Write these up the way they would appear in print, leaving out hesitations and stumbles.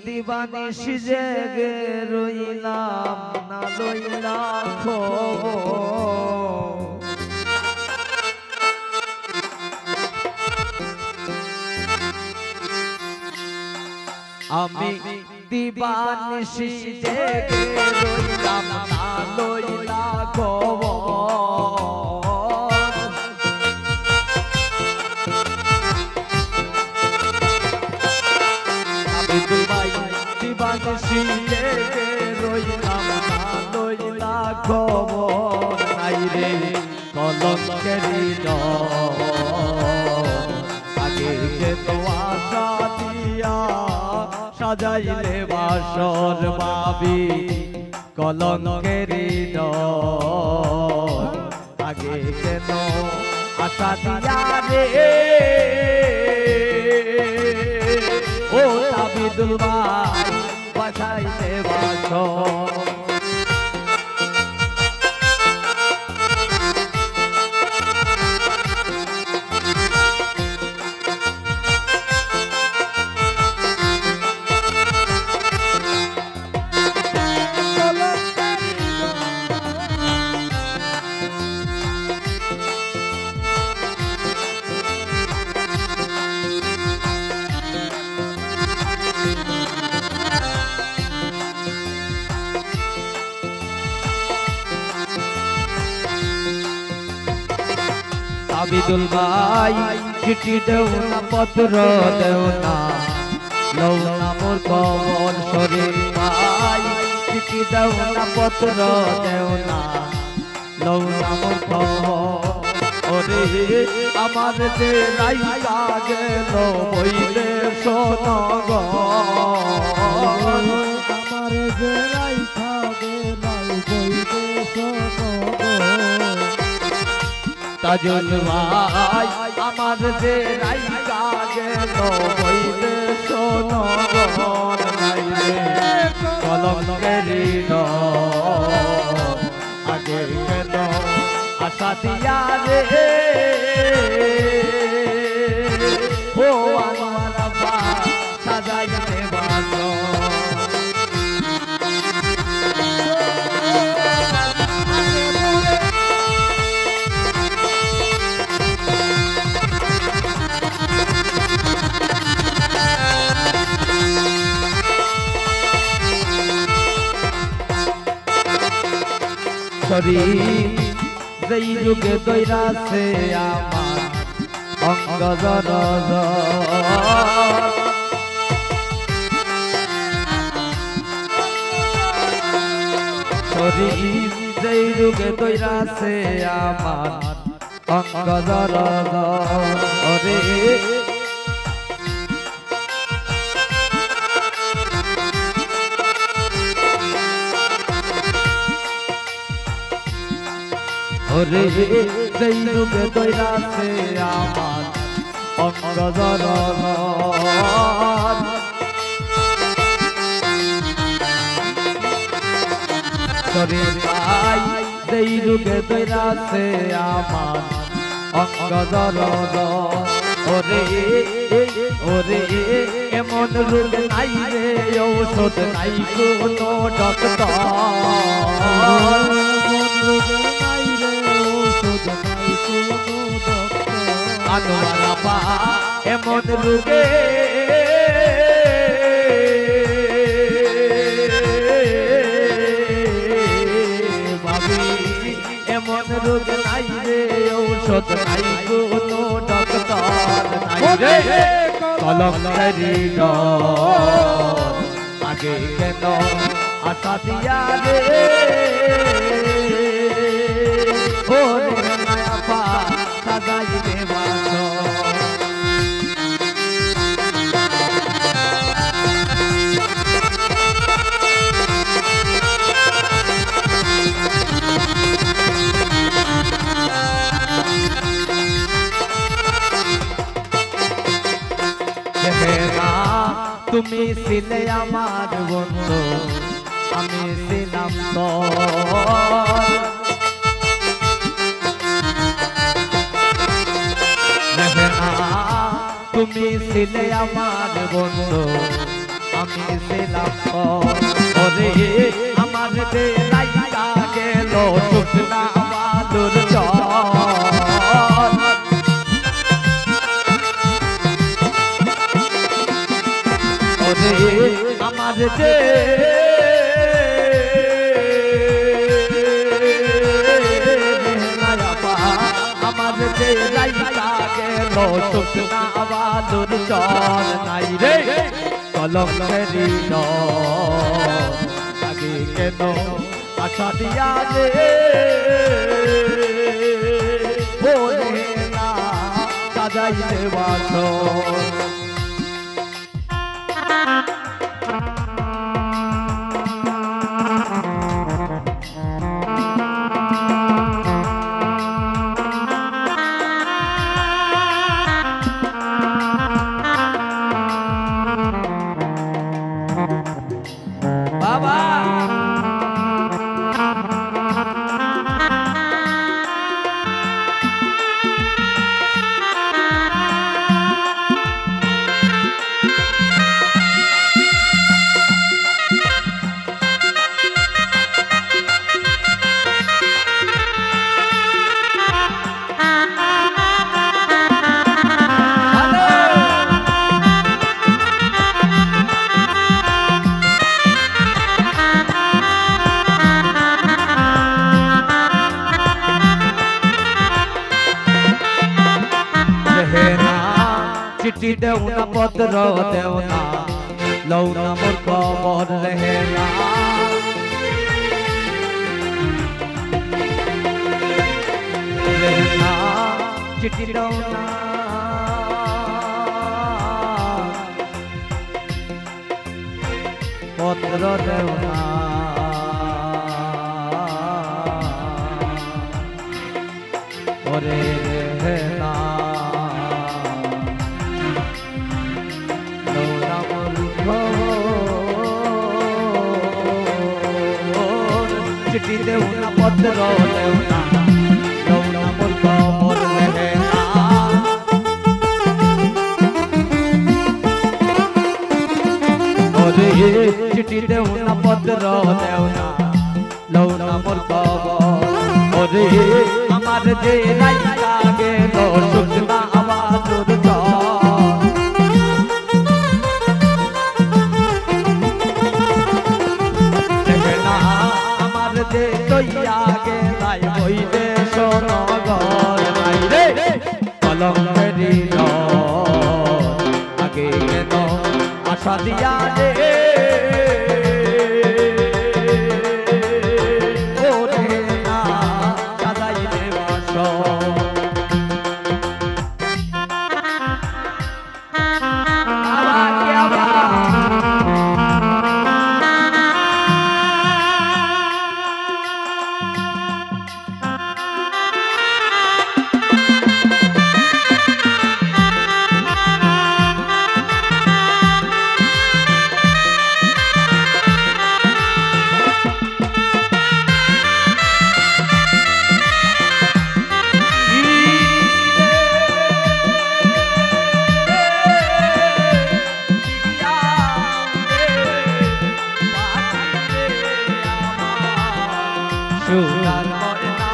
দিবানিশ জেগে রইলাম না লইলাম খবর আমি দিবানিশ জেগে রইলাম না লইলাম খবর আমি দিবানিশ জেগে রইলাম না লইলাম খবর নাই রে কলঙ্কেরি আগে কে তো আশা দিয়া সাজাইলে বাসর ভাবি কলঙ্কেরি আগে কেন আশা দিয়া রে ও তাবিদুল ভাই বাজাইলে বাসর আবিদুল ভাই চিঠি দেও না পত্র দেও না লও না মোর খবর শরীর ভাই চিঠি দেও না পত্র দেও না লও না মোর খবর ওরে আমার যে রাইকা গেল বইলে সোনগ আমার যে রাইকা গেল বইলে সোনগ তাজুল ভাই আমার যে রাইকা গেল বইলে সোনগর নাই রে কলঙ্কেরি আগে কেন আশা দিয়া রে ও আমার আব্বা সাজাইতে বাসর শরীর যেই যুগে দৈরাছে আমার অঙ্গ জর শরীর যেই যুগে দৈরাছে আমার অঙ্গ জর রে ওরে যেই রূপে দৈরাছে আমার অঙ্গ জর শরীর ভাই যেই রূপে দৈরাছে আমার অঙ্গ জর ওরে ওরে এমন রোগ নাই রে ঔষধ নাই কোনো ডক্টর আনোয়ারা পা এমন রোগে ভাবি এমন রোগ নাই রে ঔষধ নাই কোনো ডক্টর নাই রে কলঙ্কেরি আগে কেন আশা দিয়া রে ও নয়া পা সাজাইতে বাসর তুমি ছিলে আমার বন্ধু আমি ছিলাম তুমি ছিলে আমার বন্ধু আমি ছিলাম ওরে আমার বেলাইয়া গেল শুকনা বালুর চর ওরে আমার আমার বেলাইয়া গেল শুকনা বালুর চর নাই রে কলঙ্কেরি লাগে কেন আশা দিয়া রে বলে না সাজাইতে বাসর चिट्ठी देव ना पत्र देव ना लौ ना मोर खबर रहेला चिट्ठी देव ना पत्र देव ना ओरे रहेला चिट्ठी देव ना पत्र देव ना लौ ना मोर खबर रहेला ओरे चिट्ठी देव ना पत्र देव ना लौ ना मोर खबर ओरे আমার যে লাইকা গেল শুকনা বালুর চর যে তৈয়া গেলাই বইলে সোনগর নাই রে কলঙ্কেরি আগে কেন আশা দিয়া রে ওরে না সাজাইতে বাসর সোনার ময়না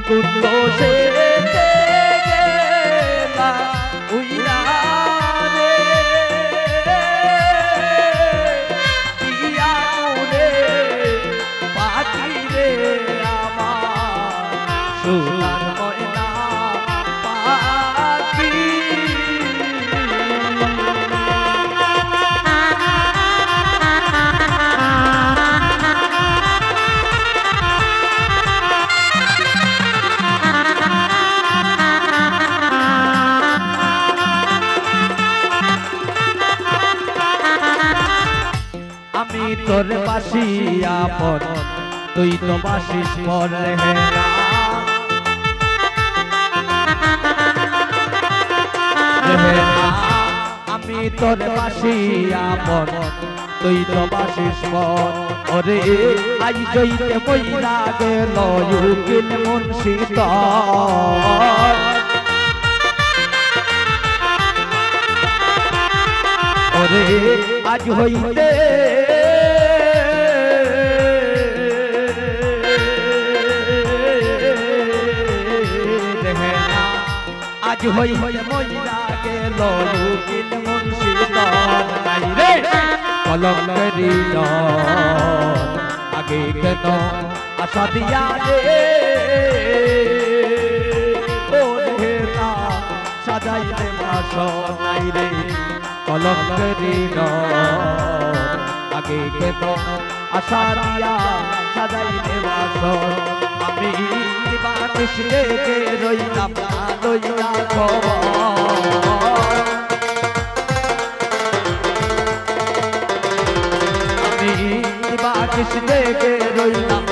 কুতো সে গেলা উইরা রে পিয়া রে পাখি রে আমার সোনার ময়না পাখি আমি তোর বাসি আপন তুই তো বাসিস পর রেহেলা আমি তোর বাসি আপন তুই তো বাসিস পর ওরে আই জইতে বইলা গেল উকিল মুন্সি তোর ওরে আজ হইতে আজ হইতে মইরা গেল লুকিন মুর্শিদার নাই রে কলঙ্করি আগে কেন আশা দিয়া রে ওরে না সাজাইতে বাস নাই রে কলঙ্করি আগে কেন আশা দিয়া সাজাইতে বাস আমি বাতিস রেখে রইলাম লইয়া খবর আমি বাতিস রেখে রইলাম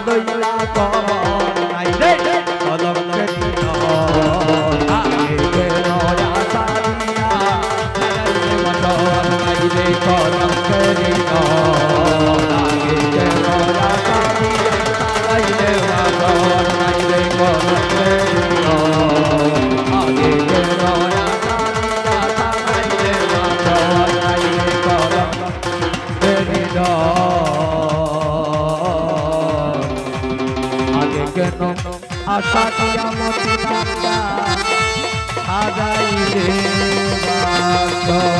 লইয়া খবর নাই রে কলঙ্করি আগে কেন আশা দিয়া সাজাইতে বাস নাই রে কলঙ্করি আগে কেন আশা দিয়া সাজাইতে বাস নাই রে কলঙ্করি আগে কেন আশা দিয়া সাজাইতে বাস নাই রে কলঙ্করি আগে কেন আশা দিয়া মতি সাজাইতে বাস